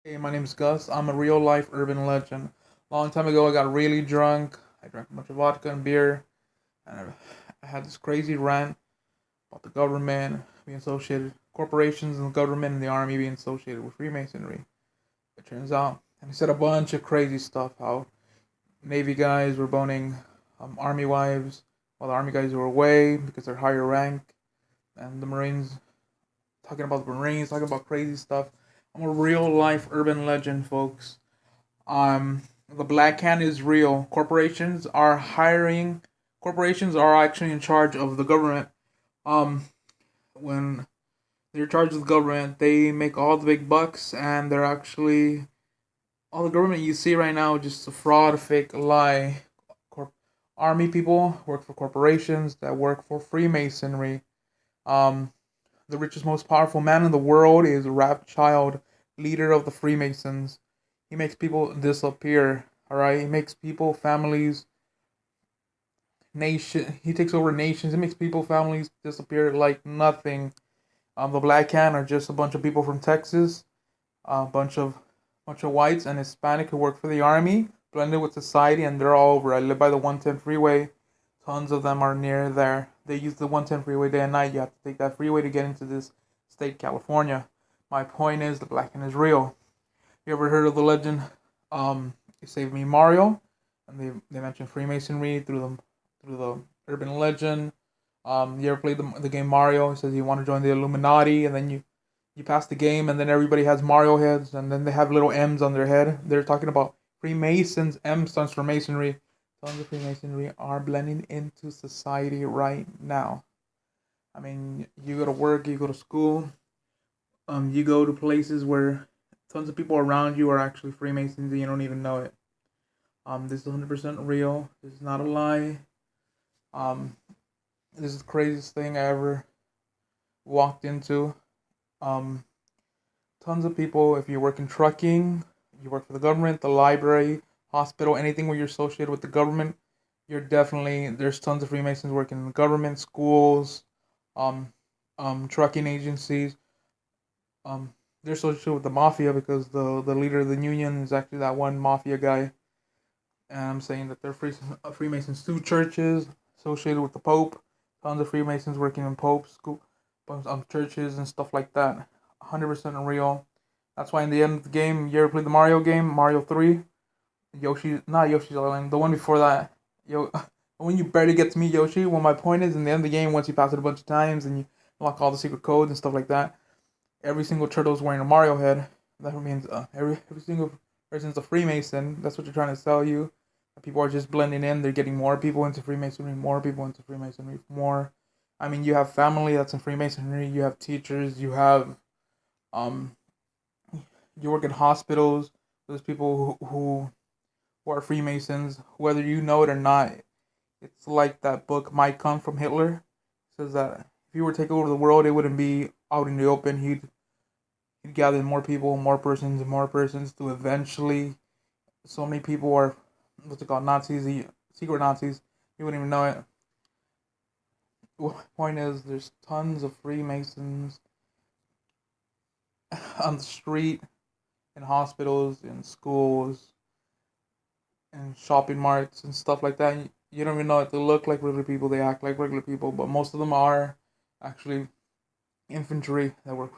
Hey, my name's Gus. I'm a real life urban legend. Long time ago, I got really drunk. I drank a bunch of vodka and beer, and I had this crazy rant about the government being associated, corporations and the government and the army being associated with Freemasonry. It turns out, and I said a bunch of crazy stuff. How Navy guys were boning Army wives, while the Army guys were away because they're higher rank, and the Marines talking about crazy stuff. I'm a real life urban legend, folks. The black hand is real. Corporations are actually in charge of the government. Um, when they're in charge of the government, they make all the big bucks, and they're actually all the government you see right now is just a fraud, a fake, a lie. Corp- Army people work for corporations that work for Freemasonry. Um, the richest, most powerful man in the world is Rothchild, leader of the Freemasons. He makes people disappear. All right, he makes people, families, nation. He takes over nations. He makes people, families disappear like nothing. The Black Hand are just a bunch of people from Texas, a bunch of whites and Hispanic who work for the army, blended with society, and they're all over. I live by the 110 freeway. Tons of them are near there. They use the 110 freeway day and night. You have to take that freeway to get into this state, California. My point is, the Black Hand is real. You ever heard of the legend? It saved me Mario, and they mention Freemasonry through the urban legend. You ever played the game Mario? It says you want to join the Illuminati, and then you pass the game, and then everybody has Mario heads, and then they have little M's on their head. They're talking about Freemasons. M stands for Masonry. Tons of Freemasonry are blending into society right now. I mean, you go to work, you go to school, you go to places where tons of people around you are actually Freemasons and you don't even know it. This is 100% real. This is not a lie. Um, this is the craziest thing I ever walked into. Um, Tons of people, if you work in trucking, you work for the government, the library, hospital, anything where you're associated with the government, there's tons of Freemasons working in the government, schools, um, trucking agencies. They're associated with the mafia because the leader of the union is actually that one mafia guy. And I'm saying that they're Freemasons. Two churches associated with the Pope. Tons of Freemasons working in Pope school, churches and stuff like that. 100% real. That's why in the end of the game, you ever played the Mario game, Mario 3? Not Yoshi's Island, the one before that. Yo, when you barely get to meet Yoshi, well, my point is, in the end of the game, once you pass it a bunch of times and you unlock all the secret codes and stuff like that, every single turtle is wearing a Mario head. That means every single person's a Freemason. That's what you're trying to sell you. People are just blending in. They're getting more people into Freemasonry, more people into Freemasonry, more. I mean, you have family that's in Freemasonry. You have teachers. Um, you work in hospitals. There's people who are Freemasons, whether you know it or not. It's like that book Might Come from Hitler. It says that if he were to take over the world, it wouldn't be out in the open. He'd gather more people, and more persons to eventually. So many people are what's it called, Nazis, secret Nazis. You wouldn't even know it. Point is, there's tons of Freemasons on the street, in hospitals, in schools, in shopping marts, and stuff like that. You don't even know it. They look like regular people. They act like regular people, but most of them are actually infantry that work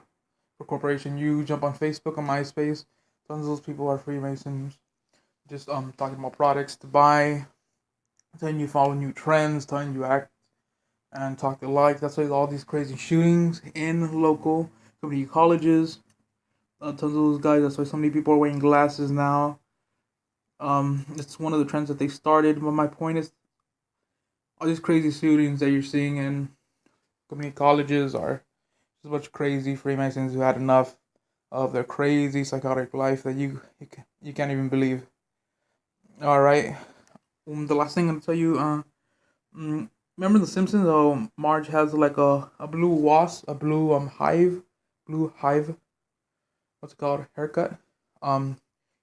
for corporation. You jump on Facebook, on MySpace, tons of those people are Freemasons. Just talking about products to buy, telling you follow new trends, telling you act and talk to like. That's why all these crazy shootings in local community colleges. Tons of those guys. That's why so many people are wearing glasses now. It's one of the trends that they started. But my point is, all these crazy shootings that you're seeing in community colleges are just a bunch of crazy Freemasons who had enough of their crazy psychotic life that you can't even believe. All right. The last thing I'm gonna tell you. Remember the Simpsons? Marge has like a blue wasp, a blue hive. What's it called? Haircut. Um,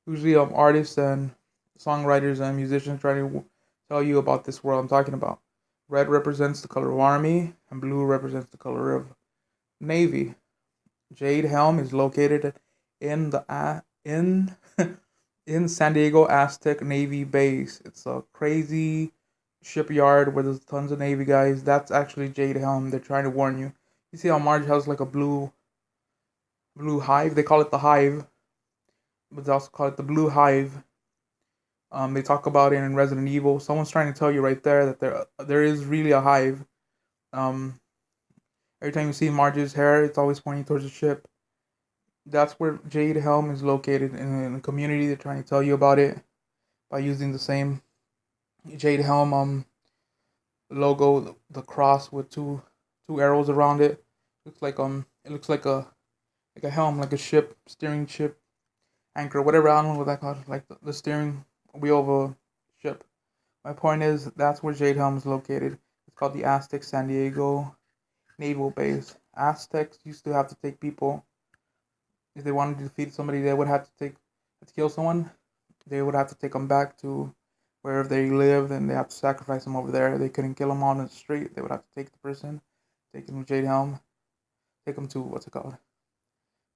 Usually artists and songwriters and musicians try to tell you about this world I'm talking about. Red represents the color of army, and blue represents the color of navy. Jade Helm is located in in in San Diego Aztec Navy base. It's a crazy shipyard where there's tons of Navy guys. That's actually Jade Helm. They're trying to warn you. You see how Marge has like a blue hive? They call it the hive, but they also call it the blue hive. They talk about it in Resident Evil. Someone's trying to tell you right there that there is really a hive. Um, every time you see Marge's hair, it's always pointing towards the ship. That's where Jade Helm is located in the community. They're trying to tell you about it by using the same Jade Helm logo, the cross with two arrows around it. It looks like a helm, like a ship, steering ship, anchor, whatever. I don't know what that called, like the steering wheel of a ship. My point is that's where Jade Helm is located. It's called the Aztec San Diego Naval Base. Aztecs used to have to take people if they wanted to defeat somebody. They would have to kill someone. They would have to take them back to wherever they lived, and they have to sacrifice them over there. They couldn't kill them on the street. They would have to take the person, take them to Jade Helm, take them to what's it called,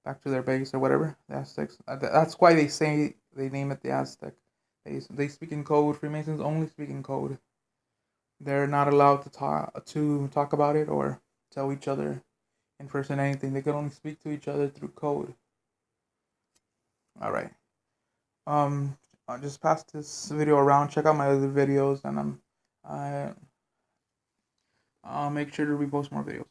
back to their base or whatever. The Aztecs. That's why they say they name it the Aztec. They speak in code. Freemasons only speak in code. They're not allowed to talk about it or tell each other in person anything. They can only speak to each other through code. All right. I'll just pass this video around. Check out my other videos, and I'll make sure to repost more videos.